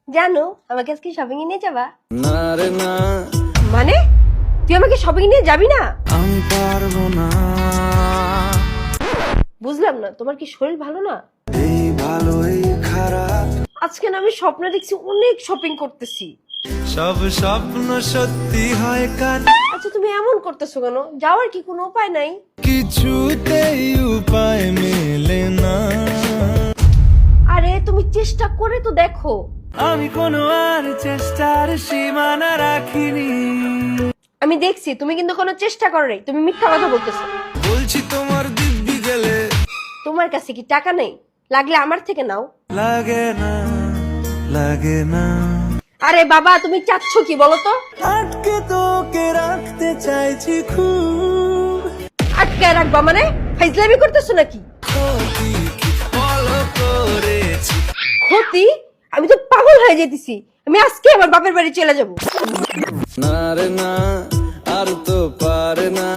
জানো আমাকে আজকে শপিং এ নিয়ে যাবা? না রে না, মানে তুই আমাকে শপিং নিয়ে যাবি না? আমি পারবো না। বুঝলাম না, তোমার কি শরীর ভালো না? এই ভালো এই খারাপ, আজকে না আমি স্বপ্নে দেখছি অনেক শপিং করতেছি। সব স্বপ্ন সত্যি হয় কান। আচ্ছা তুমি এমন করতেছো কেন? যাওয়ার কি কোনো উপায় নাই? কিছুতেই উপায় মেলে না। আরে তুমি চেষ্টা করে তো দেখো। আমি কোনো আর চেষ্টার সীমানা রাখিনি। আমি দেখছি তুমি কিন্তু কোনো চেষ্টা করো নাই, তুমি মিথ্যা কথা বলতেছো। বলছি তোমার দিব্যি গেলে তোমার কাছে কি টাকা নেই? লাগলে আমার থেকে নাও। লাগে না, লাগে না। আরে বাবা তুমি চাচ্ছ কি বলো তো? আটকে তোকে রাখতে চাইছি খুব। আটকায় রাখবা মানে? ফাইজলামি করতেছো নাকি? ক্ষতি কি বলো করেছি। ক্ষতি? আমি তো পাগল হয়ে যেতেছি। আমি আজকে আমার বাপের বাড়ি চলে যাব। না রে না, আর তো পারে না।